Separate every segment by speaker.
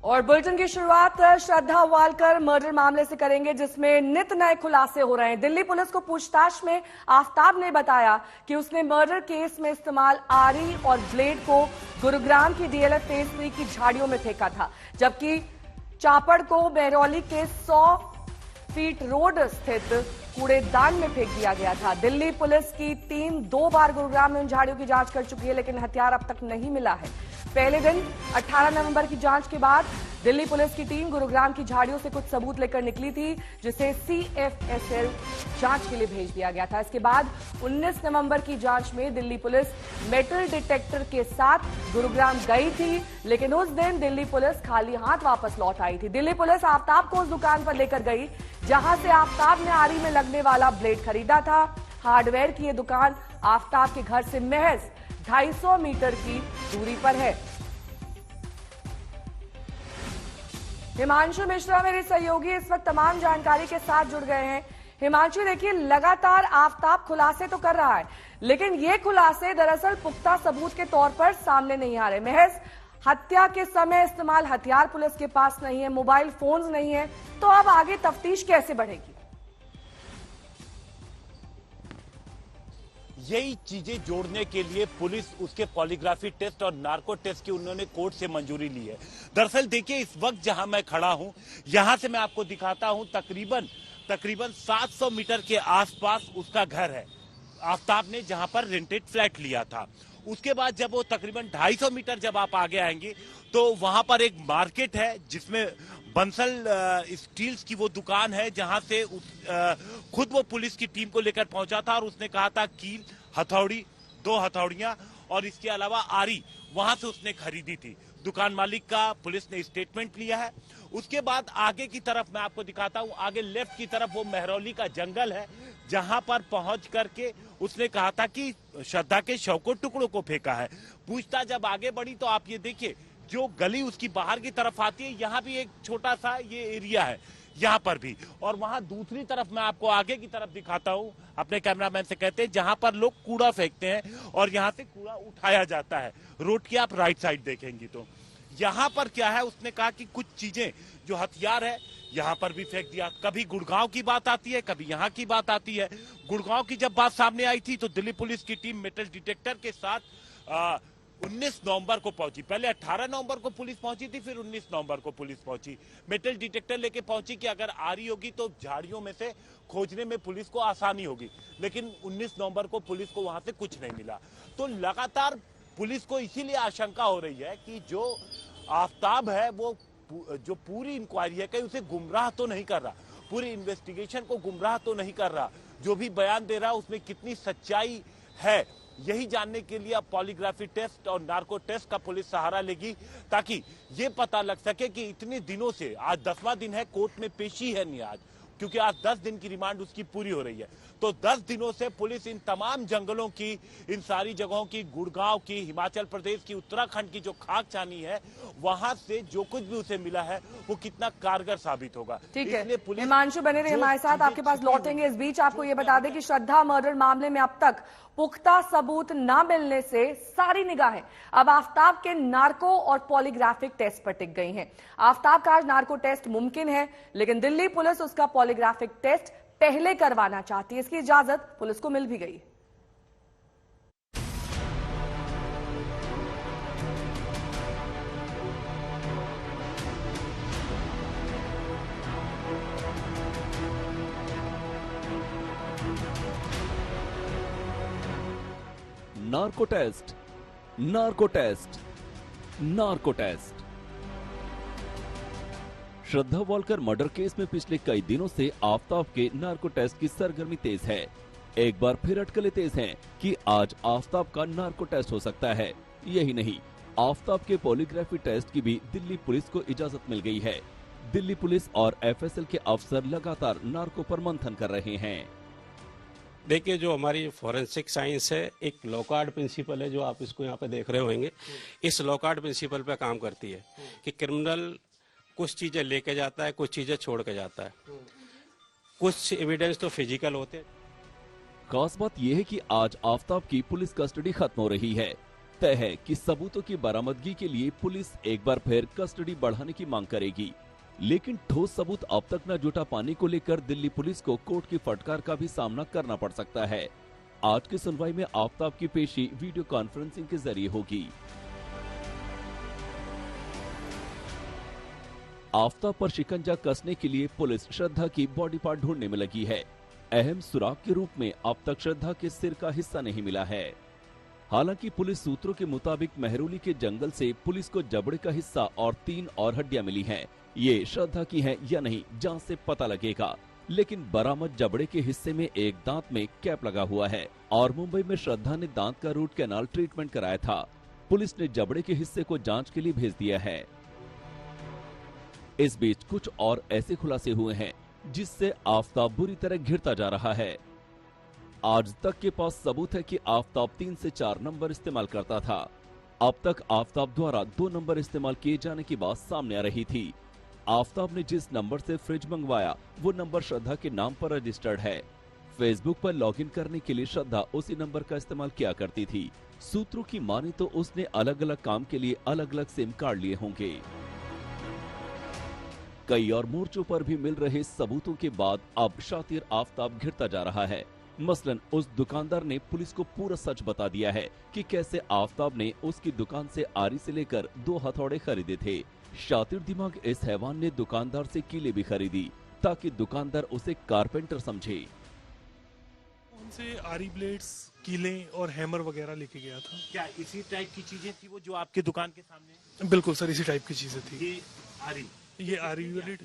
Speaker 1: और बुलेटिन की शुरुआत श्रद्धा वालकर मर्डर मामले से करेंगे, जिसमें नित नए खुलासे हो रहे हैं। दिल्ली पुलिस को पूछताछ में आफ्ताब ने बताया कि उसने मर्डर केस में इस्तेमाल आरी और ब्लेड को गुरुग्राम की डीएलएफ फेज 3 की झाड़ियों में फेंका था, जबकि चापड़ को बहरौली के 100 फीट रोड स्थित कूड़ेदान में फेंक दिया गया था। दिल्ली पुलिस की टीम 2 बार गुरुग्राम में उन झाड़ियों की जांच कर चुकी है, लेकिन हथियार अब तक नहीं मिला है। पहले दिन 18 नवंबर की जांच के बाद दिल्ली पुलिस की टीम गुरुग्राम की झाड़ियों से कुछ सबूत लेकर निकली थी, जिसे CFSL जांच के लिए भेज दिया गया था। इसके बाद 19 नवंबर की जांच में दिल्ली पुलिस मेटल डिटेक्टर के साथ गुरुग्राम गई थी, लेकिन उस दिन दिल्ली पुलिस खाली हाथ वापस लौट आई थी। दिल्ली पुलिस आफ्ताब को उस दुकान पर लेकर गई जहां से आफ्ताब ने आरी में लगने वाला ब्लेड खरीदा था। हार्डवेयर की यह दुकान आफ्ताब के घर से महज 250 मीटर की दूरी पर है। हिमांशु मिश्रा मेरे सहयोगी इस वक्त तमाम जानकारी के साथ जुड़ गए हैं। हिमांशु, देखिए, लगातार आफ्ताब खुलासे तो कर रहा है, लेकिन ये खुलासे दरअसल पुख्ता सबूत के तौर पर सामने नहीं आ रहे। महज हत्या के समय इस्तेमाल हथियार पुलिस के पास नहीं है, मोबाइल फोन्स नहीं है, तो अब आगे तफ्तीश कैसे बढ़ेगी?
Speaker 2: यही चीजें जोड़ने के लिए पुलिस उसके पॉलीग्राफी टेस्ट और नार्को टेस्ट की उन्होंने कोर्ट से मंजूरी ली है। दरअसल देखिए, इस वक्त जहां मैं खड़ा हूं, यहां से मैं आपको दिखाता हूं, तकरीबन 700 मीटर के आसपास उसका घर है, आफ्ताब ने जहां पर रेंटेड फ्लैट लिया था। उसके बाद जब वो तकरीबन 250 मीटर जब आप आगे आएंगे तो वहां पर एक मार्केट है, जिसमें बंसल स्टील्स की वो दुकान है, जहां से खुद वो पुलिस की टीम को लेकर पहुंचा था और उसने कहा था कील, हथौड़ी, 2 हथौड़ियां और इसके अलावा आरी वहां से उसने खरीदी थी। दुकान मालिक का पुलिस ने स्टेटमेंट लिया है। उसके बाद आगे की तरफ मैं आपको दिखाता हूं, आगे लेफ्ट की तरफ वो महरौली का जंगल है, जहां पर पहुंच करके उसने कहा था कि श्रद्धा के शव को टुकड़ों को फेंका है। पूछताछ जब आगे बढ़ी तो आप ये देखिए, जो गली उसकी बाहर की तरफ आती है, यहाँ भी एक छोटा सा ये एरिया है, यहाँ पर भी, और वहां दूसरी तरफ मैं आपको आगे की तरफ दिखाता हूँ, अपने कैमरामैन से कहते हैं, जहां पर लोग कूड़ा फेंकते हैं और यहाँ से कूड़ा उठाया जाता है। रोड की आप राइट साइड देखेंगी तो यहाँ पर क्या है, उसने कहा कि कुछ चीजें जो हथियार है यहाँ पर भी फेंक दिया। कभी गुड़गांव की बात आती है, कभी यहाँ की बात आती है। गुड़गांव की जब बात सामने आई थी तो दिल्ली पुलिस की टीम मेटल डिटेक्टर के साथ 19 नवंबर को पहुंची। पहले 18 नवंबर को पुलिस पहुंची थी, फिर 19 नवंबर को पुलिस पहुंची। मेटल डिटेक्टर लेके पहुंची कि अगर आ रही होगी तो झाड़ियों में से खोजने में पुलिस को आसानी होगी, लेकिन 19 नवंबर को पुलिस को वहां से कुछ नहीं मिला। तो लगातार पुलिस को इसीलिए आशंका हो रही है कि जो आफ्ताब है वो जो पूरी इंक्वायरी है, कहीं उसे गुमराह तो नहीं कर रहा, पूरी इन्वेस्टिगेशन को गुमराह तो नहीं कर रहा, जो भी बयान दे रहा है उसमें कितनी सच्चाई है, यही जानने के लिए अब पॉलीग्राफी टेस्ट और नार्को टेस्ट का पुलिस सहारा लेगी, ताकि ये पता लग सके कि इतने दिनों से, आज 10वां दिन है, कोर्ट में पेशी है नहीं आज, क्योंकि आज 10 दिन की रिमांड उसकी पूरी हो रही है। तो 10 दिनों से पुलिस इन तमाम जंगलों की, इन सारी जगहों की, गुड़गांव की, हिमाचल प्रदेश की, उत्तराखंड की जो खाक छानी है, वहां से जो कुछ भी उसे मिला है वो कितना कारगर साबित होगा।
Speaker 1: ठीक है, हिमांशु बने रहे हमारे साथ, आपके पास लौटेंगे। इस बीच आपको ये बता दें कि श्रद्धा मर्डर मामले में अब तक पुख्ता सबूत न मिलने से सारी निगाहें अब आफ्ताब के नार्को और पॉलीग्राफिक टेस्ट पर टिक गई हैं। आफ्ताब का आज नार्को टेस्ट मुमकिन है, लेकिन दिल्ली पुलिस उसका पॉलीग्राफिक टेस्ट पहले करवाना चाहती है। इसकी इजाजत पुलिस को मिल भी गई।
Speaker 3: Narco test, narco test, narco test. Shraddha Walkar murder case में पिछले कई दिनों से आफ्ताब के नार्को टेस्ट की सरगर्मी तेज है। एक बार फिर अटकलें तेज हैं कि आज आफ्ताब का नार्को टेस्ट हो सकता है। यही नहीं, आफ्ताब के पॉलीग्राफी टेस्ट की भी दिल्ली पुलिस को इजाजत मिल गई है। दिल्ली पुलिस और FSL के अफसर लगातार नार्को पर मंथन कर रहे हैं।
Speaker 4: देखिए, जो हमारी फॉरेंसिक साइंस है, एक लॉकार्ड प्रिंसिपल है, जो आप इसको यहाँ पे देख रहे होंगे, इस लॉकार्ड प्रिंसिपल पे काम करती है कि क्रिमिनल कुछ चीजें लेके जाता है, कुछ चीजें छोड़ के जाता है। कुछ एविडेंस तो फिजिकल होते हैं।
Speaker 3: खास बात यह है कि आज आफ्ताब की पुलिस कस्टडी खत्म हो रही है। तय है कि सबूतों की बरामदगी के लिए पुलिस एक बार फिर कस्टडी बढ़ाने की मांग करेगी, लेकिन ठोस सबूत अब तक न जुटा पाने को लेकर दिल्ली पुलिस को कोर्ट की फटकार का भी सामना करना पड़ सकता है। आज की सुनवाई में आफ्ताब की पेशी वीडियो कॉन्फ्रेंसिंग के जरिए होगी। आफ्ताब पर शिकंजा कसने के लिए पुलिस श्रद्धा की बॉडी पार्ट ढूंढने में लगी है। अहम सुराग के रूप में अब तक श्रद्धा के सिर का हिस्सा नहीं मिला है। हालांकि पुलिस सूत्रों के मुताबिक मेहरौली के जंगल से पुलिस को जबड़े का हिस्सा और 3 और हड्डियां मिली हैं। ये श्रद्धा की हैं या नहीं, जांच से पता लगेगा। लेकिन बरामद जबड़े के हिस्से में एक दांत में कैप लगा हुआ है और मुंबई में श्रद्धा ने दांत का रूट कैनाल ट्रीटमेंट कराया था। पुलिस ने जबड़े के हिस्से को जांच के लिए भेज दिया है। इस बीच कुछ और ऐसे खुलासे हुए हैं जिससे आफ्ताब बुरी तरह घिरता जा रहा है। आज तक के पास सबूत है कि आफ्ताब 3 से 4 नंबर इस्तेमाल करता था। अब तक आफ्ताब द्वारा 2 नंबर इस्तेमाल किए जाने की बात सामने आ रही थी। आफ्ताब ने जिस नंबर से फ्रिज मंगवाया वो नंबर श्रद्धा के नाम पर रजिस्टर्ड है। फेसबुक पर लॉगिन करने के लिए श्रद्धा उसी नंबर का इस्तेमाल किया करती थी। सूत्रों की माने तो उसने अलग अलग काम के लिए अलग अलग सिम कार्ड लिए होंगे। कई और मोर्चों पर भी मिल रहे सबूतों के बाद अब शातिर आफ्ताब घिरता जा रहा है। मसलन उस दुकानदार ने पुलिस को पूरा सच बता दिया है कि कैसे आफ्ताब ने उसकी दुकान से आरी से लेकर 2 हथौड़े खरीदे थे। शातिर दिमाग इस हैवान ने दुकानदार से कीले भी खरीदी ताकि दुकानदार उसे कारपेंटर समझे।
Speaker 5: उनसे आरी ब्लेड्स, कीले और हैमर वगैरह लेके गया था।
Speaker 2: क्या इसी टाइप की चीजें थी वो जो आपकी दुकान के सामने?
Speaker 5: बिल्कुल सर, इसी टाइप की चीजें थी।
Speaker 2: ये
Speaker 5: आरी ब्लेड,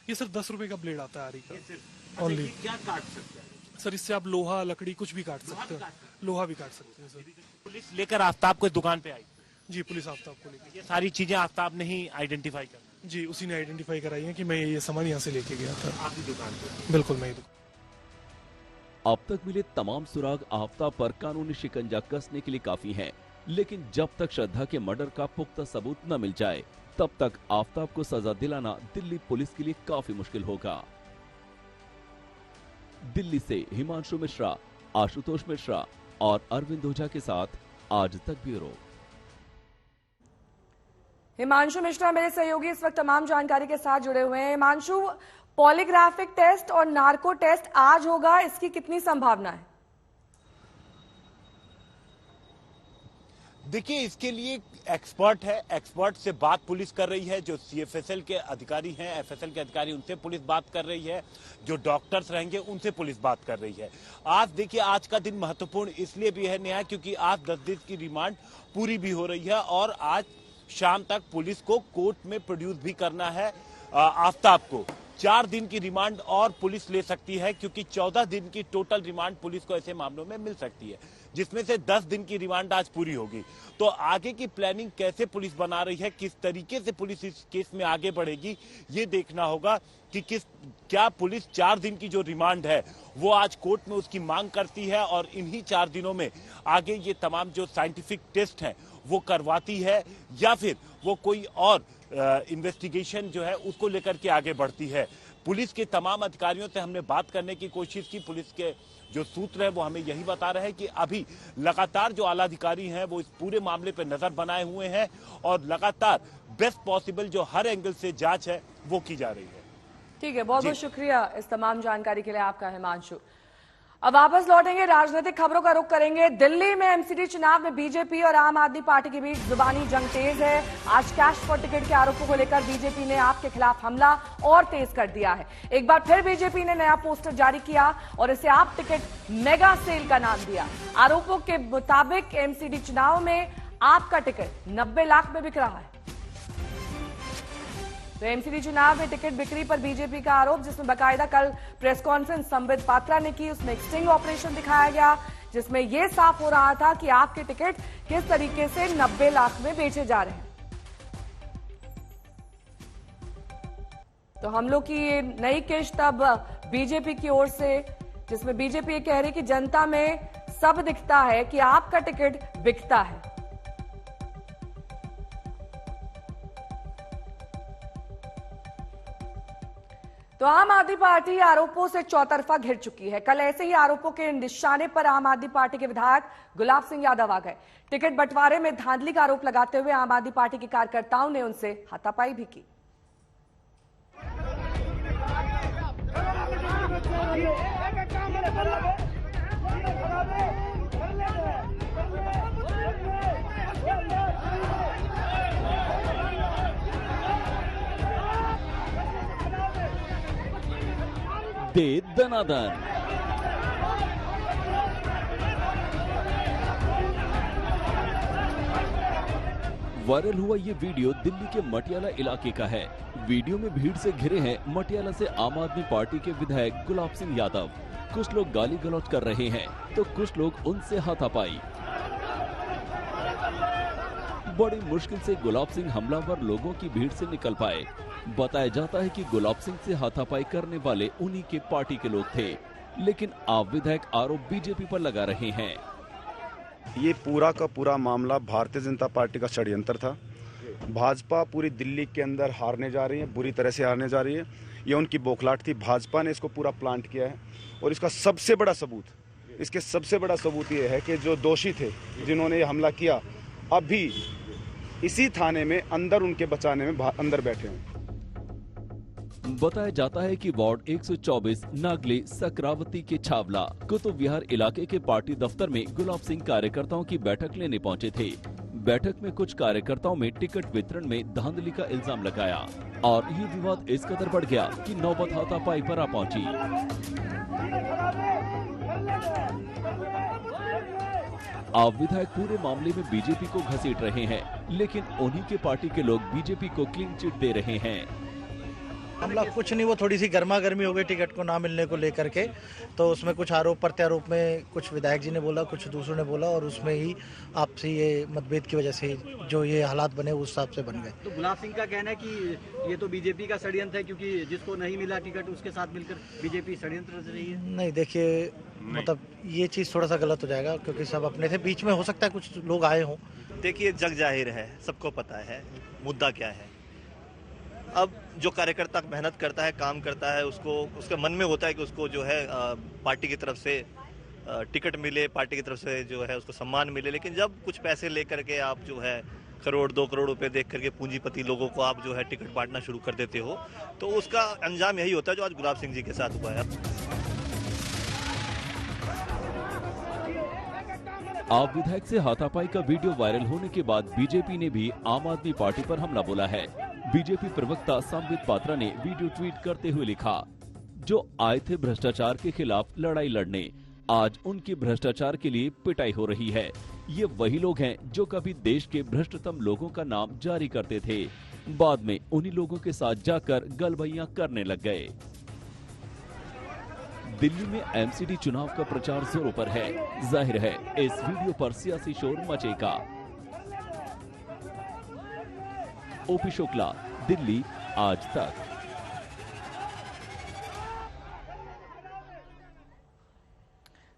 Speaker 5: ये सर 10 रुपए का ब्लेड आता है आरी का ओनली।
Speaker 2: क्या काट सकते हैं
Speaker 5: सर? इससे आप लोहा, लकड़ी कुछ भी काट सकते हैं। लोहा भी काट सकते हैं सर।
Speaker 2: पुलिस लेकर आफ्ताब को दुकान पे आई?
Speaker 5: जी, पुलिस आफ्ताब को लेकर।
Speaker 2: ये सारी चीजें आफ्ताब ने ही आइडेंटिफाई कर?
Speaker 5: जी, उसी ने आइडेंटिफाई कराई है कि मैं ये सामान यहाँ से लेके गया था।
Speaker 2: आपकी दुकान पे?
Speaker 5: बिल्कुल, मैं
Speaker 3: अब तक मिले तमाम सुराग आफ्ताब पर कानूनी शिकंजा कसने के लिए काफी हैं, लेकिन जब तक श्रद्धा के मर्डर का पुख्ता सबूत न मिल जाए तब तक आफ्ताब को सजा दिलाना दिल्ली पुलिस के लिए काफी मुश्किल होगा। दिल्ली से हिमांशु मिश्रा, आशुतोष मिश्रा और अरविंद ओझा के साथ आज तक ब्यूरो।
Speaker 1: हिमांशु मिश्रा मेरे सहयोगी इस वक्त तमाम जानकारी के साथ जुड़े हुए हैं। हिमांशु, पॉलीग्राफिक टेस्ट और नार्को टेस्ट आज होगा, इसकी कितनी संभावना है?
Speaker 2: देखिए, इसके लिए एक्सपर्ट है, एक्सपर्ट से बात पुलिस कर रही है। जो CFSL के अधिकारी हैं, FSL के अधिकारी, उनसे पुलिस बात कर रही है। जो डॉक्टर्स रहेंगे उनसे पुलिस बात कर रही है। आज देखिए, आज का दिन महत्वपूर्ण इसलिए भी है नेहा, क्योंकि आज 10 दिन की रिमांड पूरी भी हो रही है और आज शाम तक पुलिस को कोर्ट में प्रोड्यूस भी करना है आफ्ताब को। 4 दिन की रिमांड और पुलिस ले सकती है, क्योंकि 14 दिन की टोटल रिमांड पुलिस को ऐसे मामलों में मिल सकती है, जिसमें से 10 दिन की रिमांड आज पूरी होगी। तो आगे की प्लानिंग कैसे पुलिस बना रही है, किस तरीके से पुलिस इस केस में आगे बढ़ेगी, ये देखना होगा कि क्या पुलिस 4 दिन की जो रिमांड है वो आज कोर्ट में उसकी मांग करती है और इन्हीं 4 दिनों में आगे ये तमाम जो साइंटिफिक टेस्ट हैं वो करवाती है, या फिर वो कोई और इन्वेस्टिगेशन जो है उसको लेकर के आगे बढ़ती है। पुलिस के तमाम अधिकारियों से हमने बात करने की कोशिश की। पुलिस के जो सूत्र है वो हमें यही बता रहे हैं कि अभी लगातार जो आला अधिकारी हैं वो इस पूरे मामले पर नजर बनाए हुए हैं और लगातार बेस्ट पॉसिबल जो हर एंगल से जांच है वो की जा रही है।
Speaker 1: ठीक है, बहुत बहुत शुक्रिया इस तमाम जानकारी के लिए आपका हिमांशु। अब वापस लौटेंगे, राजनीतिक खबरों का रुख करेंगे। दिल्ली में एमसीडी चुनाव में बीजेपी और आम आदमी पार्टी के बीच जुबानी जंग तेज है। आज कैश फॉर टिकट के आरोपों को लेकर बीजेपी ने आप के खिलाफ हमला और तेज कर दिया है। एक बार फिर बीजेपी ने नया पोस्टर जारी किया और इसे आप टिकट मेगा सेल का नाम दिया। आरोपों के मुताबिक एमसीडी चुनाव में आपका टिकट 90 लाख में बिक रहा है। तो एमसीडी चुनाव में टिकट बिक्री पर बीजेपी का आरोप, जिसमें बाकायदा कल प्रेस कॉन्फ्रेंस संबित पात्रा ने की। उसमें एक स्टिंग ऑपरेशन दिखाया गया जिसमें यह साफ हो रहा था कि आपके टिकट किस तरीके से 90 लाख में बेचे जा रहे हैं। तो हमलों की ये नई किश्त अब बीजेपी की ओर से, जिसमें बीजेपी ये कह रही कि जनता में सब दिखता है कि आपका टिकट बिकता है। तो आम आदमी पार्टी आरोपों से चौतरफा घिर चुकी है। कल ऐसे ही आरोपों के निशाने पर आम आदमी पार्टी के विधायक गुलाब सिंह यादव आ गए। टिकट बंटवारे में धांधली का आरोप लगाते हुए आम आदमी पार्टी के कार्यकर्ताओं ने उनसे हाथापाई भी की।
Speaker 3: दे दनादन। वायरल हुआ ये वीडियो दिल्ली के मटियाला इलाके का है। वीडियो में भीड़ से घिरे हैं मटियाला से आम आदमी पार्टी के विधायक गुलाब सिंह यादव। कुछ लोग गाली गलौज कर रहे हैं तो कुछ लोग उनसे हाथापाई। बड़ी मुश्किल से गुलाब सिंह हमलावर लोगों की भीड़ से निकल पाए। बताया जाता है कि गुलाब सिंह से हाथापाई करने वाले उन्हीं के पार्टी के लोग थे, लेकिन आप विधायक आरोप बीजेपी पर लगा रहे हैं।
Speaker 6: ये पूरा का पूरा मामला भारतीय जनता पार्टी का षड्यंत्र था। भाजपा पूरी दिल्ली के अंदर हारने जा रही है, बुरी तरह से हारने जा रही है। ये उनकी बौखलाहट थी। भाजपा ने इसको पूरा प्लांट किया है और इसका सबसे बड़ा सबूत ये है कि जो दोषी थे जिन्होंने ये हमला किया अभी इसी थाने में अंदर उनके बचाने में अंदर बैठे हैं।
Speaker 3: बताया जाता है कि वार्ड 124 नागले सकरावती के छावला कुतुब विहार इलाके के पार्टी दफ्तर में गुलाब सिंह कार्यकर्ताओं की बैठक लेने पहुंचे थे। बैठक में कुछ कार्यकर्ताओं में टिकट वितरण में धांधली का इल्जाम लगाया और ये विवाद इस कदर बढ़ गया कि नौबत हाथापाई पर आ पहुंची। आप विधायक पूरे मामले में बीजेपी को घसीट रहे हैं, लेकिन उन्हीं के पार्टी के लोग बीजेपी को क्लीन चिट दे रहे हैं।
Speaker 7: हमला कुछ नहीं, वो थोड़ी सी गर्मा गर्मी हो गई टिकट को ना मिलने को लेकर के, तो उसमें कुछ आरोप प्रत्यारोप में कुछ विधायक जी ने बोला, कुछ दूसरों ने बोला और उसमें ही आपसी ये मतभेद की वजह से जो ये हालात बने उस हिसाब से बन गए।
Speaker 8: तो गुलाब सिंह का कहना है कि ये तो बीजेपी का षड्यंत्र है, क्योंकि जिसको नहीं मिला टिकट उसके साथ मिलकर बीजेपी षड्यंत्र रच रही है।
Speaker 7: नहीं, देखिए मतलब ये चीज़ थोड़ा सा गलत हो जाएगा, क्योंकि सब अपने थे, बीच में हो सकता है कुछ लोग आए हों।
Speaker 9: देखिए जग जाहिर है, सबको पता है मुद्दा क्या है। अब जो कार्यकर्ता मेहनत करता है, काम करता है, उसको उसके मन में होता है कि उसको जो है पार्टी की तरफ से टिकट मिले, पार्टी की तरफ से जो है उसको सम्मान मिले। लेकिन जब कुछ पैसे लेकर के आप जो है करोड़ 2 करोड़ रुपए देख करके पूंजीपति लोगों को आप जो है टिकट बांटना शुरू कर देते हो, तो उसका अंजाम यही होता है जो आज गुलाब सिंह जी के साथ हुआ है।
Speaker 3: आप विधायक से हाथापाई का वीडियो वायरल होने के बाद बीजेपी ने भी आम आदमी पार्टी पर हमला बोला है। बीजेपी प्रवक्ता संबित पात्रा ने वीडियो ट्वीट करते हुए लिखा, जो आए थे भ्रष्टाचार के खिलाफ लड़ाई लड़ने, आज उनकी भ्रष्टाचार के लिए पिटाई हो रही है। ये वही लोग हैं जो कभी देश के भ्रष्टतम लोगों का नाम जारी करते थे, बाद में उन्हीं लोगों के साथ जाकर गलबैयां करने लग गए। दिल्ली में एमसीडी चुनाव का प्रचार जोरों पर है। जाहिर है इस वीडियो पर सियासी शोर मचेगा। ओपी शुक्ला, दिल्ली, आज तक।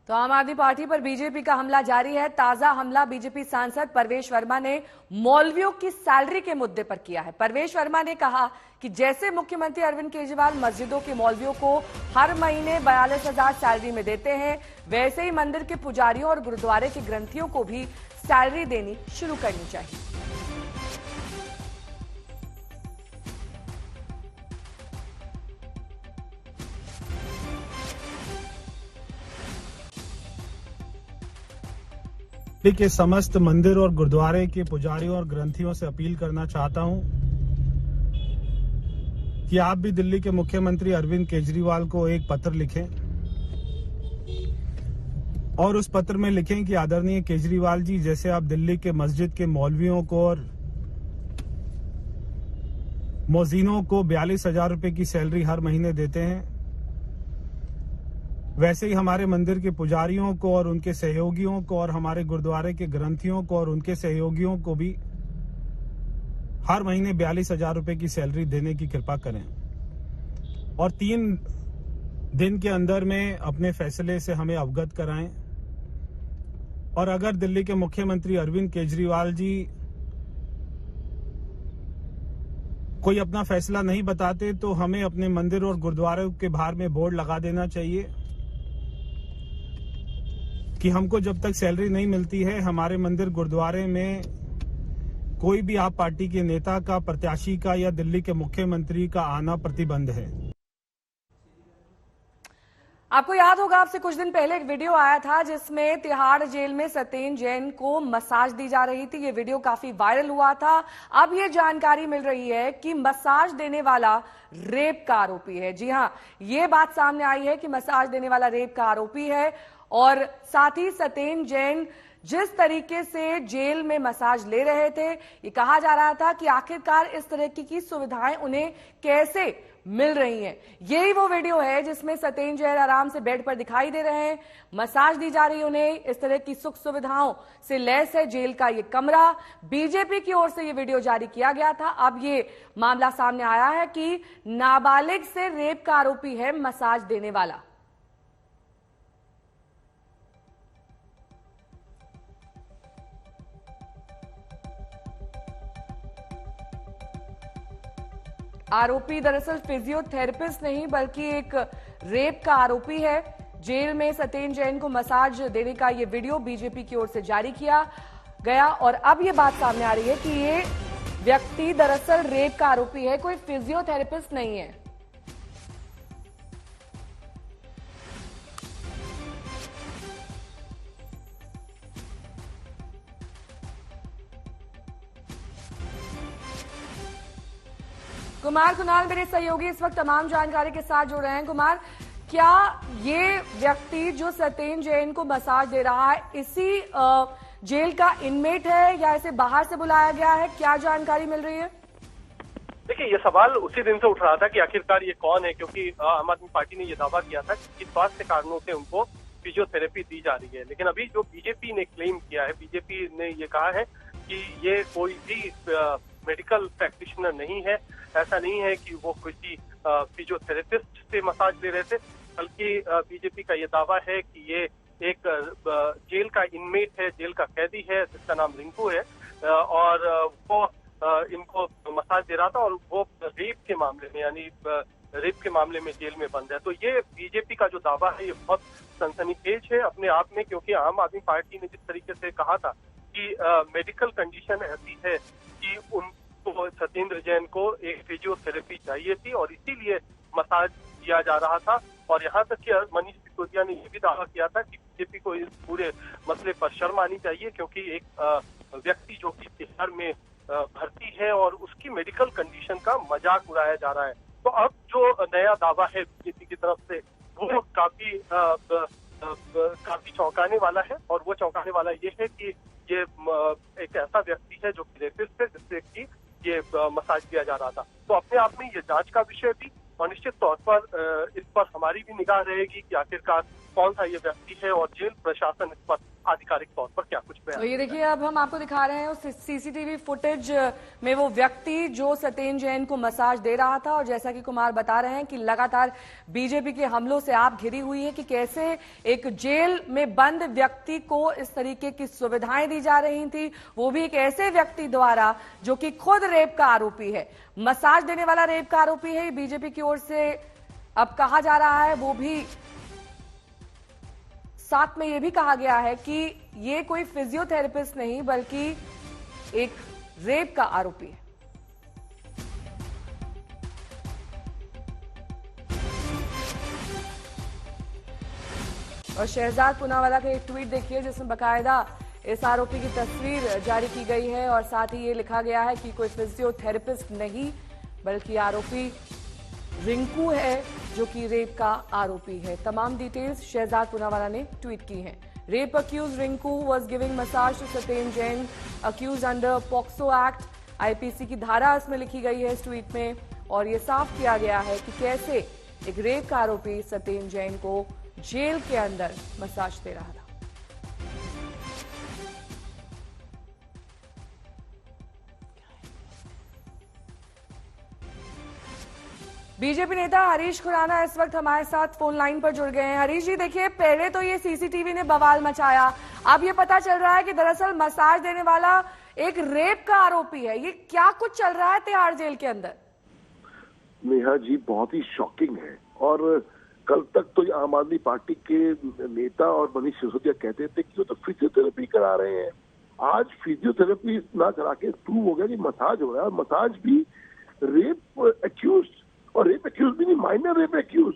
Speaker 1: तो आम आदमी पार्टी पर बीजेपी का हमला जारी है। ताजा हमला बीजेपी सांसद परवेश वर्मा ने मौलवियों की सैलरी के मुद्दे पर किया है। परवेश वर्मा ने कहा कि जैसे मुख्यमंत्री अरविंद केजरीवाल मस्जिदों के मौलवियों को हर महीने 42,000 सैलरी में देते हैं, वैसे ही मंदिर के पुजारियों और गुरुद्वारे के ग्रंथियों को भी सैलरी देनी शुरू करनी चाहिए।
Speaker 10: दिल्ली के समस्त मंदिर और गुरुद्वारे के पुजारियों और ग्रंथियों से अपील करना चाहता हूं कि आप भी दिल्ली के मुख्यमंत्री अरविंद केजरीवाल को एक पत्र लिखें और उस पत्र में लिखें कि आदरणीय केजरीवाल जी, जैसे आप दिल्ली के मस्जिद के मौलवियों को और मोजीनों को 42,000 रुपए की सैलरी हर महीने देते हैं, वैसे ही हमारे मंदिर के पुजारियों को और उनके सहयोगियों को और हमारे गुरुद्वारे के ग्रंथियों को और उनके सहयोगियों को भी हर महीने 42,000 रुपए की सैलरी देने की कृपा करें और 3 दिन के अंदर में अपने फैसले से हमें अवगत कराएं। और अगर दिल्ली के मुख्यमंत्री अरविंद केजरीवाल जी कोई अपना फैसला नहीं बताते तो हमें अपने मंदिर और गुरुद्वारों के बाहर में बोर्ड लगा देना चाहिए कि हमको जब तक सैलरी नहीं मिलती है हमारे मंदिर गुरुद्वारे में कोई भी आप पार्टी के नेता का, प्रत्याशी का या दिल्ली के मुख्यमंत्री का आना प्रतिबंध है।
Speaker 1: आपको याद होगा, आपसे कुछ दिन पहले एक वीडियो आया था जिसमें तिहाड़ जेल में सत्येंद्र जैन को मसाज दी जा रही थी। ये वीडियो काफी वायरल हुआ था। अब ये जानकारी मिल रही है कि मसाज देने वाला रेप का आरोपी है। जी हां, ये बात सामने आई है कि मसाज देने वाला रेप का आरोपी है और साथ ही सत्येंद्र जैन जिस तरीके से जेल में मसाज ले रहे थे, ये कहा जा रहा था कि आखिरकार इस तरह की सुविधाएं उन्हें कैसे मिल रही हैं। यही वो वीडियो है जिसमें सत्येंद्र जैन आराम से बेड पर दिखाई दे रहे हैं, मसाज दी जा रही है उन्हें, इस तरह की सुख सुविधाओं से लैस है जेल का ये कमरा। बीजेपी की ओर से ये वीडियो जारी किया गया था। अब ये मामला सामने आया है कि नाबालिग से रेप का आरोपी है मसाज देने वाला। आरोपी दरअसल फिजियोथेरेपिस्ट नहीं बल्कि एक रेप का आरोपी है। जेल में सत्येंद्र जैन को मसाज देने का ये वीडियो बीजेपी की ओर से जारी किया गया और अब ये बात सामने आ रही है कि ये व्यक्ति दरअसल रेप का आरोपी है, कोई फिजियोथेरेपिस्ट नहीं है। कुमार कुणाल मेरे सहयोगी इस वक्त तमाम जानकारी के साथ जुड़ रहे हैं। कुमार, क्या ये व्यक्ति जो सत्येंद्र जैन को मसाज दे रहा है इसी जेल का इनमेट है या इसे बाहर से बुलाया गया है, क्या जानकारी मिल रही है?
Speaker 11: देखिए, ये सवाल उसी दिन से उठ रहा था कि आखिरकार ये कौन है, क्योंकि आम आदमी पार्टी ने ये दावा किया था कि स्वास्थ्य कारणों से उनको फिजियोथेरेपी दी जा रही है। लेकिन अभी जो बीजेपी ने क्लेम किया है, बीजेपी ने ये कहा है कि ये कोई भी मेडिकल प्रैक्टिशनर नहीं है। ऐसा नहीं है कि वो किसी फिजियोथेरेपिस्ट से मसाज ले रहे थे, बल्कि बीजेपी का ये दावा है कि ये एक जेल का इनमेट है, जेल का कैदी है जिसका नाम रिंकू है और वो इनको मसाज दे रहा था और वो रेप के मामले में, यानी रेप के मामले में जेल में बंद है। तो ये बीजेपी का जो दावा है ये बहुत सनसनीखेज है अपने आप में, क्योंकि आम आदमी पार्टी ने जिस तरीके से कहा था कि मेडिकल कंडीशन ऐसी है कि उनको सत्येंद्र जैन को एक फिजियोथेरेपी चाहिए थी और इसीलिए मसाज दिया जा रहा था। और यहाँ तक कि मनीष सिसोदिया ने यह भी दावा किया था कि बीजेपी को इस पूरे मसले पर शर्म आनी चाहिए, क्योंकि एक व्यक्ति जो कि तिहाड़ में भर्ती है और उसकी मेडिकल कंडीशन का मजाक उड़ाया जा रहा है। तो अब जो नया दावा है बीजेपी की तरफ से वो काफी चौंकाने वाला है और वो चौंकाने वाला ये है कि ये एक ऐसा व्यक्ति है जो कि रेपिस्ट है जिससे कि ये मसाज दिया जा रहा था। तो अपने आप में ये जांच का विषय भी और निश्चित तौर पर इस पर हमारी भी निगाह रहेगी कि आखिरकार कौन सा ये व्यक्ति है और जेल प्रशासन इस पर आधिकारिक तौर पर क्या कुछ बयान।
Speaker 1: तो ये देखिए, अब हम आपको दिखा रहे हैं उस सीसीटीवी फुटेज में वो व्यक्ति जो सत्येंद्र जैन को मसाज दे रहा था। और जैसा कि कुमार बता रहे हैं कि लगातार बीजेपी के हमलों से आप घिरी हुई है कि कैसे एक जेल में बंद व्यक्ति को इस तरीके की सुविधाएं दी जा रही थी, वो भी एक ऐसे व्यक्ति द्वारा जो कि खुद रेप का आरोपी है, मसाज देने वाला रेप का आरोपी है। बीजेपी की ओर से अब कहा जा रहा है, वो भी साथ में यह भी कहा गया है कि ये कोई फिजियोथेरेपिस्ट नहीं बल्कि एक रेप का आरोपी है। और शहजाद पूनावाला का एक ट्वीट देखिए जिसमें बकायदा इस आरोपी की तस्वीर जारी की गई है और साथ ही ये लिखा गया है कि कोई फिजियोथेरेपिस्ट नहीं बल्कि आरोपी रिंकू है जो कि रेप का आरोपी है। तमाम डिटेल्स शहजाद पूनावाला ने ट्वीट की हैं। Rape accused Rinku was giving massage to Satyendra Jain accused under POCSO act. IPC की धारा इसमें लिखी गई है इस ट्वीट में और ये साफ किया गया है कि कैसे एक रेप का आरोपी सत्येंद्र जैन को जेल के अंदर मसाज दे रहा था। बीजेपी नेता हरीश खुराना इस वक्त हमारे साथ फोन लाइन पर जुड़ गए हैं। हरीश जी, देखिए, पहले तो ये सीसीटीवी ने बवाल मचाया, अब ये पता चल रहा है कि दरअसल मसाज देने वाला एक रेप का आरोपी है। ये क्या कुछ चल रहा है तिहाड़ जेल के अंदर?
Speaker 12: नेहा जी बहुत ही शॉकिंग है। और कल तक तो आम आदमी पार्टी के नेता और मनीष सिसोदिया कहते थे कि वो तो फिजियोथेरेपी करा रहे हैं। आज फिजियोथेरेपी ना करा के प्रूव हो गया कि मसाज हो रहा है। मसाज भी रेप एक्यूज, और रेप एक्यूज भी नहीं, minor rape accused.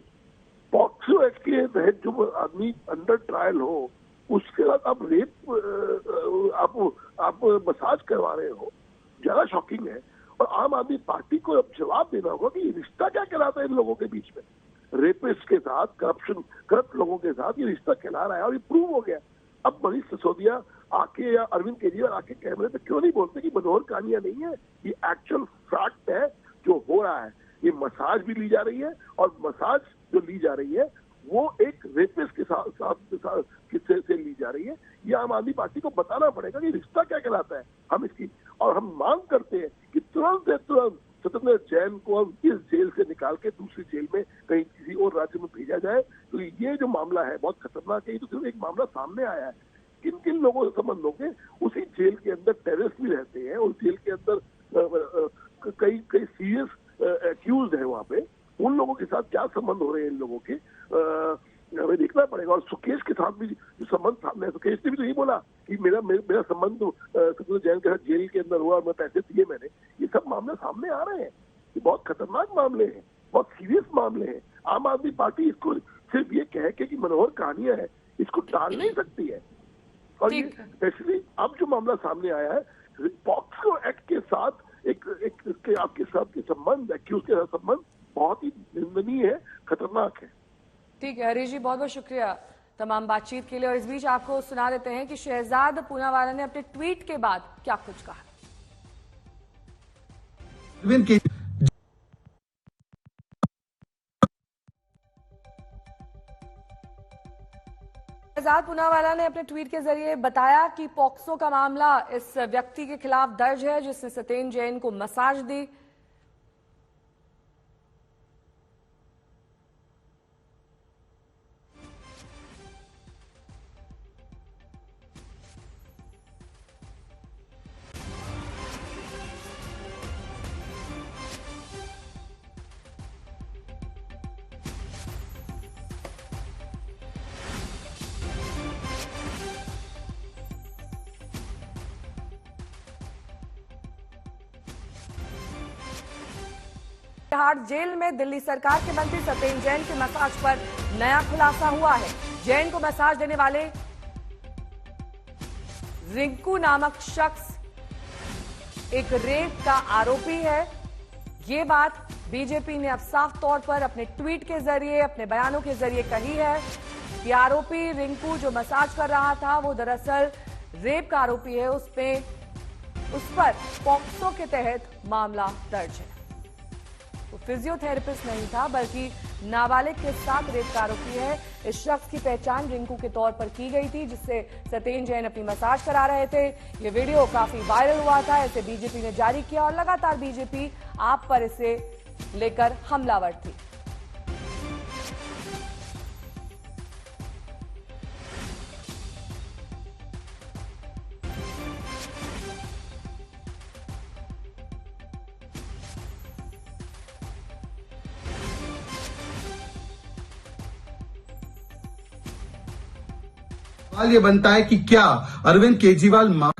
Speaker 12: POCSO act के तहत जो आदमी अंडर ट्रायल हो उसके साथ आप रेप आप मसाज करवा रहे हो, ज्यादा शॉकिंग है। और आम आदमी पार्टी को अब जवाब देना होगा कि रिश्ता क्या कहलाता है इन लोगों के बीच में। रेपिस्ट के साथ, करप्ट लोगों के साथ ये रिश्ता कहला रहा है और ये प्रूव हो गया। अब मनीष सिसोदिया आके या अरविंद केजरीवाल आके कैमरे पे क्यों नहीं बोलते कि मनोहर कहानियां नहीं है, ये एक्चुअल फैक्ट है जो हो रहा है। ये मसाज भी ली जा रही है और मसाज जो ली जा रही है वो एक रेपिस्ट के साथ से ली जा रही है। ये आम आदमी पार्टी को बताना पड़ेगा कि रिश्ता क्या कहलाता है। हम इसकी और हम मांग करते हैं कि तुरंत से तुरंत सत्येंद्र जैन को अब इस जेल से निकाल के दूसरी जेल में कहीं किसी और राज्य में भेजा जाए। तो ये जो मामला है बहुत खतरनाक है। ये तो सिर्फ एक मामला सामने आया है। किन किन लोगों से संबंध होंगे, उसी जेल के अंदर टेररिस्ट भी रहते हैं, उस जेल के अंदर कई सीरियस एक्यूज है वहाँ पे। उन लोगों के साथ क्या संबंध हो रहे हैं इन लोगों के, हमें देखना पड़ेगा। और सुकेश के साथ भी जो संबंध सामने है, सुकेश ने भी तो यही बोला कि मेरा संबंध सत्येंद्र जैन के साथ जेल के अंदर हुआ और मैं पैसे दिए मैंने। ये सब मामले सामने आ रहे हैं। ये बहुत खतरनाक मामले हैं, बहुत सीरियस मामले हैं। आम आदमी पार्टी इसको सिर्फ ये कह के कि मनोहर कहानियां है, इसको टाल नहीं सकती है। और ये स्पेशली अब जो मामला सामने आया है पॉक्सो एक्ट के साथ एक आपके साथ के संबंध, एक्यूज के साथ संबंध बहुत ही निंदनीय है, खतरनाक है।
Speaker 1: ठीक है हरीश जी, बहुत बहुत शुक्रिया तमाम बातचीत के लिए। और इस बीच आपको सुना देते हैं कि शहजाद पूनावाला ने अपने ट्वीट के बाद क्या कुछ कहा। शहजाद पूनावाला ने अपने ट्वीट के जरिए बताया कि पॉक्सो का मामला इस व्यक्ति के खिलाफ दर्ज है जिसने सत्येंद्र जैन को मसाज दी। तिहाड़ जेल में दिल्ली सरकार के मंत्री सत्येंद्र जैन के मसाज पर नया खुलासा हुआ है। जैन को मसाज देने वाले रिंकू नामक शख्स एक रेप का आरोपी है। ये बात बीजेपी ने अब साफ तौर पर अपने ट्वीट के जरिए, अपने बयानों के जरिए कही है कि आरोपी रिंकू जो मसाज कर रहा था वो दरअसल रेप का आरोपी है। उस पर पॉक्सो के तहत मामला दर्ज है। वो फिजियोथेरेपिस्ट नहीं था बल्कि नाबालिग के साथ रेप का आरोपी है। इस शख्स की पहचान रिंकू के तौर पर की गई थी जिससे सत्येंद्र जैन अपनी मसाज करा रहे थे। ये वीडियो काफी वायरल हुआ था, इसे बीजेपी ने जारी किया और लगातार बीजेपी आप पर इसे लेकर हमलावर थी।
Speaker 13: सवाल ये बनता है कि क्या अरविंद केजरीवाल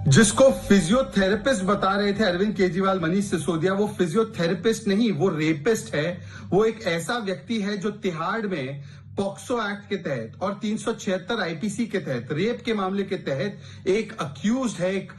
Speaker 13: जिसको फिजियोथेरेपिस्ट बता रहे थे अरविंद केजरीवाल, मनीष सिसोदिया, वो फिजियोथेरेपिस्ट नहीं, वो रेपिस्ट है। वो एक ऐसा व्यक्ति है जो तिहाड़ में पॉक्सो एक्ट के तहत और 376 आईपीसी के तहत रेप के मामले के तहत एक अक्यूज है, एक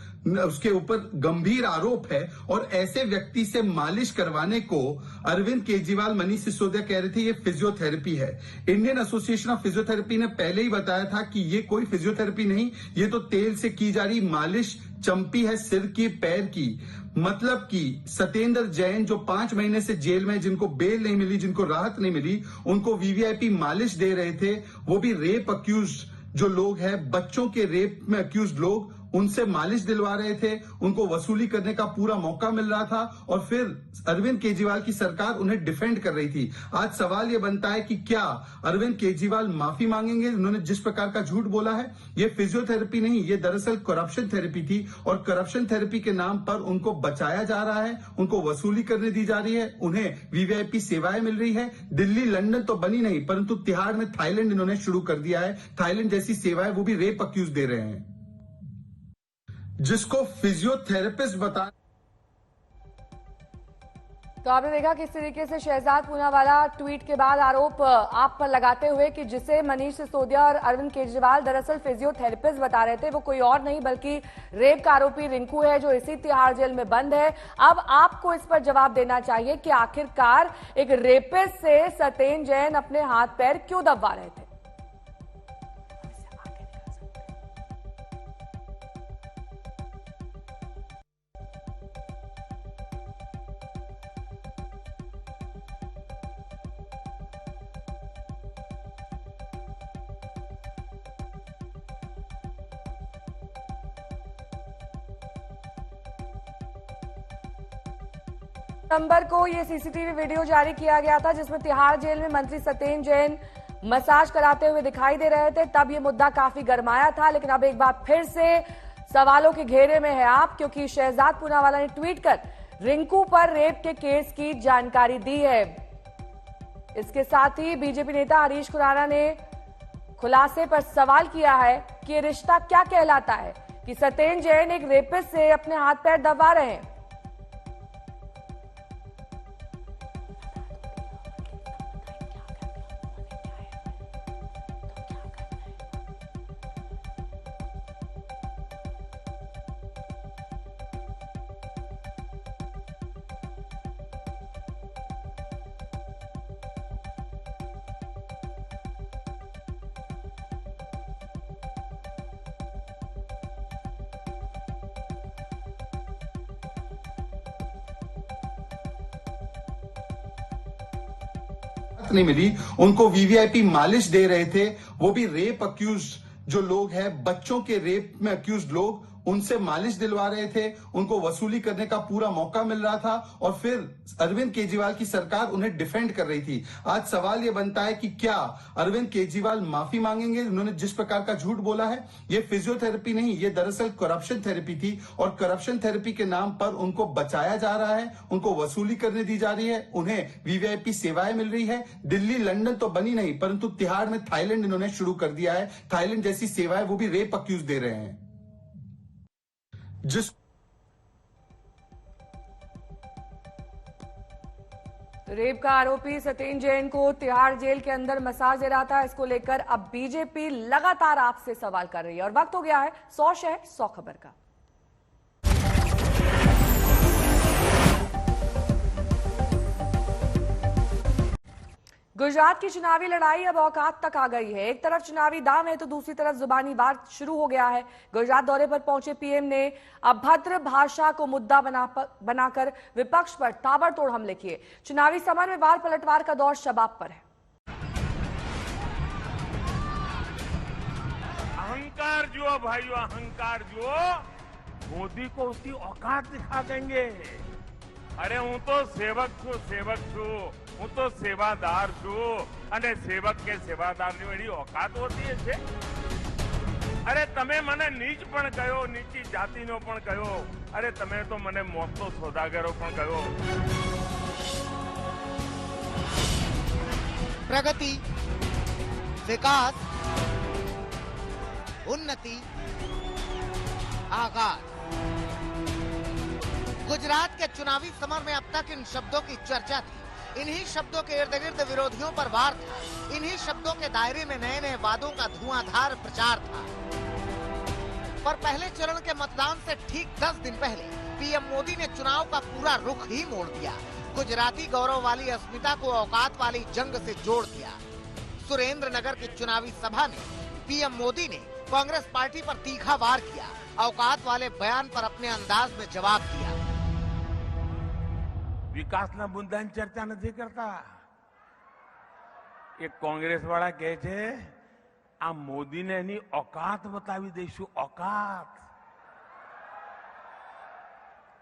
Speaker 13: उसके ऊपर गंभीर आरोप है। और ऐसे व्यक्ति से मालिश करवाने को अरविंद केजरीवाल, मनीष सिसोदिया कह रहे थे ये फिजियोथेरेपी है। इंडियन एसोसिएशन ऑफ फिजियोथेरेपी ने पहले ही बताया था कि ये कोई फिजियोथेरेपी नहीं, ये तो तेल से की जा रही मालिश चंपी है, सिर की, पैर की। मतलब कि सत्येंद्र जैन जो 5 महीने से जेल में, जिनको बेल नहीं मिली, जिनको राहत नहीं मिली, उनको वीवीआईपी मालिश दे रहे थे। वो भी रेप अक्यूज जो लोग हैं, बच्चों के रेप में अक्यूज लोग, उनसे मालिश दिलवा रहे थे, उनको वसूली करने का पूरा मौका मिल रहा था और फिर अरविंद केजरीवाल की सरकार उन्हें डिफेंड कर रही थी। आज सवाल यह बनता है कि क्या अरविंद केजरीवाल माफी मांगेंगे? उन्होंने जिस प्रकार का झूठ बोला है, ये फिजियोथेरेपी नहीं, ये दरअसल करप्शन थेरेपी थी और करप्शन थेरेपी के नाम पर उनको बचाया जा रहा है, उनको वसूली करने दी जा रही है, उन्हें वीवीआईपी सेवाएं मिल रही है। दिल्ली लंदन तो बनी नहीं, परंतु तिहाड़ में थाईलैंड इन्होंने शुरू कर दिया है। थाईलैंड जैसी सेवाएं, वो भी रेप अक्यूज दे रहे हैं, जिसको फिजियोथेरेपिस्ट बता।
Speaker 1: तो आपने देखा किस तरीके से शहजाद पूनावाला ट्वीट के बाद आरोप आप पर लगाते हुए कि जिसे मनीष सिसोदिया और अरविंद केजरीवाल दरअसल फिजियोथेरेपिस्ट बता रहे थे, वो कोई और नहीं बल्कि रेप का आरोपी रिंकू है, जो इसी तिहाड़ जेल में बंद है। अब आपको इस पर जवाब देना चाहिए कि आखिरकार एक रेपिस्ट से सत्येंद्र जैन अपने हाथ पैर क्यों दबवा रहे थे। नवंबर को ये सीसीटीवी वीडियो जारी किया गया था जिसमें तिहाड़ जेल में मंत्री सत्येंद्र जैन मसाज कराते हुए दिखाई दे रहे थे। तब ये मुद्दा काफी गरमाया था, लेकिन अब एक बार फिर से सवालों के घेरे में है आप, क्योंकि शहजाद पूनावाला ने ट्वीट कर रिंकू पर रेप के केस की जानकारी दी है। इसके साथ ही बीजेपी नेता हरीश खुराना ने खुलासे पर सवाल किया है कि ये रिश्ता क्या कहलाता है कि सत्येंद्र जैन एक रेपिस्ट से अपने हाथ पैर दबा रहे हैं।
Speaker 13: नहीं मिली, उनको वीवीआईपी मालिश दे रहे थे, वो भी रेप अक्यूज जो लोग हैं, बच्चों के रेप में अक्यूज लोग, उनसे मालिश दिलवा रहे थे, उनको वसूली करने का पूरा मौका मिल रहा था और फिर अरविंद केजरीवाल की सरकार उन्हें डिफेंड कर रही थी। आज सवाल यह बनता है कि क्या अरविंद केजरीवाल माफी मांगेंगे? उन्होंने जिस प्रकार का झूठ बोला है, ये फिजियोथेरेपी नहीं, ये दरअसल करप्शन थेरेपी थी और करप्शन थेरेपी के नाम पर उनको बचाया जा रहा है, उनको वसूली करने दी जा रही है, उन्हें वीवीआईपी सेवाएं मिल रही है। दिल्ली लंदन तो बनी नहीं, परंतु तिहाड़ में थाईलैंड इन्होंने शुरू कर दिया है। थाईलैंड जैसी सेवाएं, वो भी रेप अक्यूज दे रहे हैं। जिस
Speaker 1: रेप का आरोपी सत्येंद्र जैन को तिहाड़ जेल के अंदर मसाज दे रहा था, इसको लेकर अब बीजेपी लगातार आपसे सवाल कर रही है और वक्त हो गया है 100 शहर 100 खबर का। गुजरात की चुनावी लड़ाई अब औकात तक आ गई है। एक तरफ चुनावी दांव है तो दूसरी तरफ जुबानी वार शुरू हो गया है। गुजरात दौरे पर पहुंचे पीएम ने अभद्र भाषा को मुद्दा बनाकर विपक्ष पर ताबड़तोड़ हमले किए। चुनावी समर में वार पलटवार का दौर शबाब पर है।
Speaker 2: अहंकार जुओ भाइयों, अहंकार जुओ। मोदी को उसकी औकात दिखा देंगे। अरे हूं तो सेवक छू, હું તો સેવાદાર છું અને સેવક કે સેવાદારની એવી औकात હોતી છે। અરે તમે મને નીચ પણ કહ્યો, નીચી જાતિનો પણ કહ્યો, અરે તમે તો મને મોટો સોદાગરો પણ કહ્યો।
Speaker 14: प्रगति, विकास, उन्नति, आगाज। गुजरात के चुनावी समर में अब तक इन शब्दों की चर्चा थी। इन्हीं शब्दों के इर्द गिर्द विरोधियों पर वार था। इन्हीं शब्दों के दायरे में नए नए वादों का धुआंधार प्रचार था। पर पहले चरण के मतदान से ठीक 10 दिन पहले पीएम मोदी ने चुनाव का पूरा रुख ही मोड़ दिया। गुजराती गौरव वाली अस्मिता को औकात वाली जंग से जोड़ दिया। सुरेंद्र नगर की चुनावी सभा में पीएम मोदी ने कांग्रेस पार्टी पर तीखा वार किया। औकात वाले बयान पर अपने अंदाज में जवाब दिया।
Speaker 2: વિકાસના મુદ્દાની ચર્ચા નથી કરતા। એ કોંગ્રેસ વાળા કહે છે આ મોદીને એની औकात બતાવી દઈશું। औकात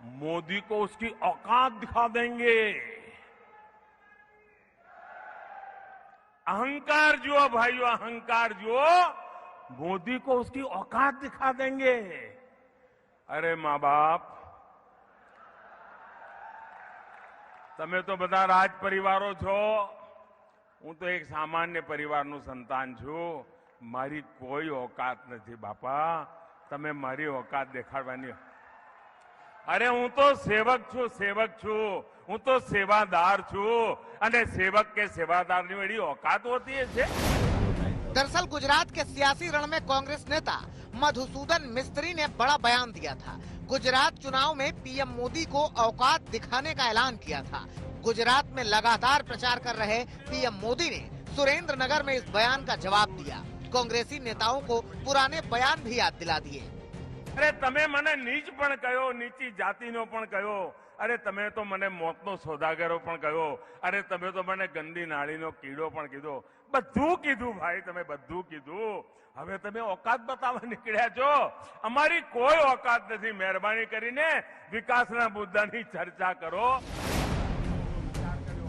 Speaker 15: मोदी को उसकी औकात दिखा देंगे। अहंकार जो भाइयों, अहंकार जो, मोदी को उसकी औकात दिखा देंगे। अरे माँ बाप, તમે તો બધા રાજ પરિવારો છો, હું તો એક સામાન્ય પરિવારનું સંતાન છું। મારી કોઈ औकात નથી બાપા, તમે મારી औकात દેખાડવાની। અરે હું તો સેવક છું, સેવક છું, હું તો સેવાદાર છું, અને સેવક કે સેવાદારની એવી औकात होती है।
Speaker 14: दरअसल गुजरात के सियासी रण में कांग्रेस नेता मधुसूदन मिस्त्री ने बड़ा बयान दिया था। गुजरात चुनाव में पीएम मोदी को औकात दिखाने का ऐलान किया था। गुजरात में लगातार प्रचार कर रहे पीएम मोदी ने सुरेंद्र नगर में इस बयान का जवाब दिया। कांग्रेसी नेताओं को पुराने बयान भी याद दिला दिए।
Speaker 15: अरे तमे मने नीच पण कहो, नीची जातिनो पण कहो, अरे तमे तो मने मौतनो सौदागरो पण कहो, अरे तमे तो मने गंदी नाळीनो कीड़ो पण कीधो, बधुं कीधुं भाई, तमे बधुं कीधुं। હવે તમે औकात बतावा નીકળ્યા છો, અમારી કોઈ औकात નથી। મહેરબાની કરીને વિકાસના મુદ્દાની ચર્ચા કરો।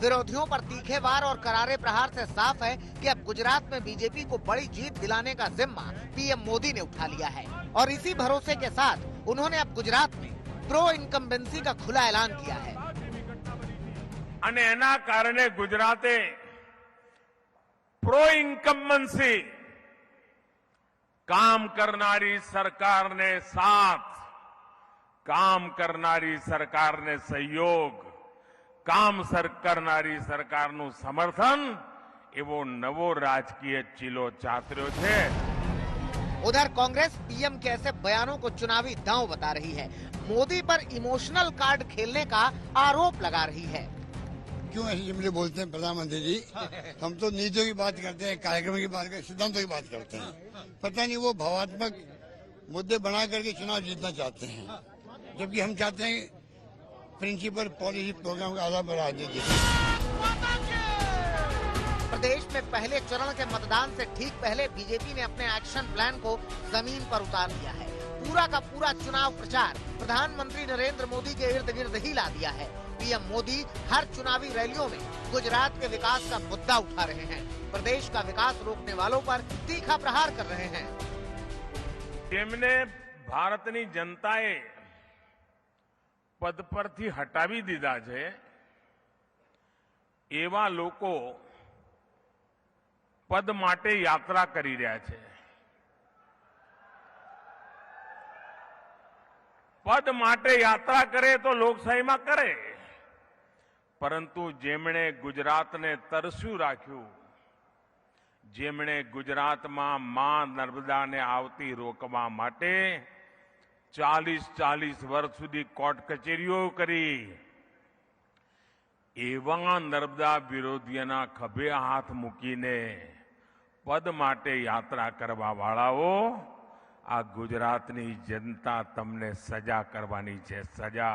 Speaker 14: विरोधियों पर तीखे वार और करारे प्रहार से साफ है कि अब गुजरात में बीजेपी को बड़ी जीत दिलाने का जिम्मा पीएम मोदी ने उठा लिया है, और इसी भरोसे के साथ उन्होंने अब गुजरात में प्रो इनकम्बेंसी का खुला ऐलान किया है।
Speaker 15: અને એના કારણે ગુજરાતે પ્રો ઇન્કમ્બન્સી काम करनारी सरकार ने साथ, काम करनारी सरकार ने सहयोग, काम करनारी सरकार नु समर्थन, एवो नवो राजकीय चीलो चातर्यो छे।
Speaker 14: उधर कांग्रेस पीएम के ऐसे बयानों को चुनावी दांव बता रही है। मोदी पर इमोशनल कार्ड खेलने का आरोप लगा रही है।
Speaker 16: क्यों ऐसे जुमले बोलते हैं प्रधानमंत्री जी? हम तो नीतियों की बात करते हैं, कार्यक्रम की बात करते हैं, सिद्धांतों की बात करते हैं। पता नहीं वो भावात्मक मुद्दे बना करके चुनाव जीतना चाहते हैं, जबकि हम चाहते हैं प्रिंसिपल पॉलिसी प्रोग्राम का आधार पर राजनीति।
Speaker 14: प्रदेश में पहले चरण के मतदान से ठीक पहले बीजेपी ने अपने एक्शन प्लान को जमीन पर उतार दिया है। पूरा का पूरा चुनाव प्रचार प्रधानमंत्री नरेंद्र मोदी के इर्द गिर्द ही ला दिया है। पीएम मोदी हर चुनावी रैलियों में गुजरात के विकास का मुद्दा उठा रहे हैं। प्रदेश का विकास रोकने वालों पर तीखा प्रहार कर रहे हैं।
Speaker 15: તેમને ભારતની જનતાએ પદ પરથી હટાવી દીધા છે, એવા લોકો પદ માટે યાત્રા કરી રહ્યા છે। પદ માટે યાત્રા કરે તો લોકશાહીમાં કરે, પરંતુ જેમણે ગુજરાતને તરસ્યું રાખ્યું, જેમણે ગુજરાતમાં માં નર્મદાને આવતી રોકવા માટે 40 વર્ષ સુધી કોર્ટ કચેરીઓ કરી, એવા નર્મદા વિરોધીઓના ખભે હાથ મૂકીને પદ માટે યાત્રા કરવા વાળાઓ, આ ગુજરાતની જનતા તમને સજા કરવાની છે, સજા।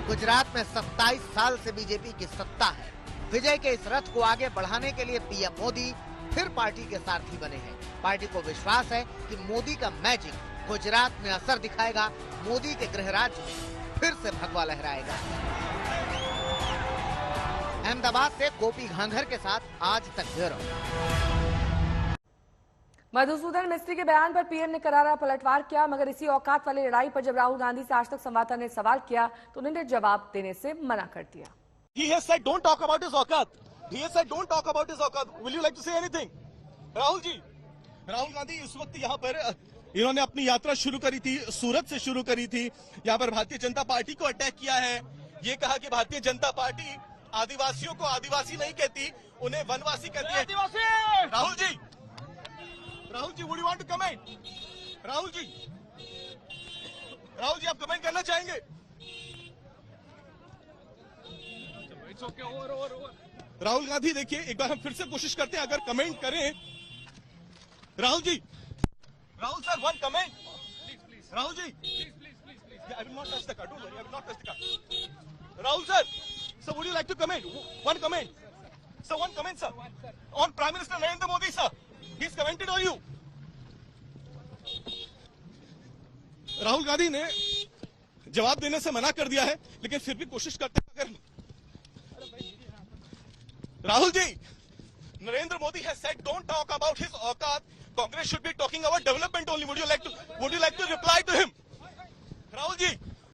Speaker 14: गुजरात में 27 साल से बीजेपी की सत्ता है। विजय के इस रथ को आगे बढ़ाने के लिए पीएम मोदी फिर पार्टी के सारथी बने हैं। पार्टी को विश्वास है कि मोदी का मैजिक गुजरात में असर दिखाएगा। मोदी के गृह राज्य में फिर से भगवा लहराएगा। अहमदाबाद से गोपी घांघर के साथ आज तक ब्यूरो।
Speaker 1: मधुसूदन मिस्त्री के बयान पर पीएम ने करारा पलटवार किया, मगर इसी औकात वाली लड़ाई पर जब राहुल गांधी से आज तक संवाददाता ने सवाल किया तो उन्होंने जवाब देने से मना कर दिया।
Speaker 17: He has said don't talk about his औकात. He has said don't talk about his औकात. Will you like to say anything? Rahul ji, Rahul Gandhi इस वक्त यहाँ पर इन्होंने अपनी यात्रा शुरू करी थी, सूरत से शुरू करी थी। यहाँ पर भारतीय जनता पार्टी को अटैक किया है। ये कहा कि भारतीय जनता पार्टी आदिवासियों को आदिवासी नहीं कहती, उन्हें वनवासी कहती है। Rahul ji, would you want to comment? Rahul ji, आप कमेंट करना चाहेंगे? राहुल गांधी देखिए, एक बार हम फिर से कोशिश करते हैं, अगर कमेंट करें। Rahul ji, Rahul sir, one comment. Rahul ji, I will not touch the card. Don't worry, I will not touch the card. Rahul sir, would you like to comment? One comment. Sir, one comment, sir. On Prime Minister Narendra Modi, sir. He's commented on you. Rahul Gandhi ने जवाब देने से मना कर दिया है, लेकिन फिर भी कोशिश करते हैं। अगर Rahul ji, Narendra Modi has said don't talk about his औकात. Congress should be talking about development only. Would you like to reply to him? Rahul ji,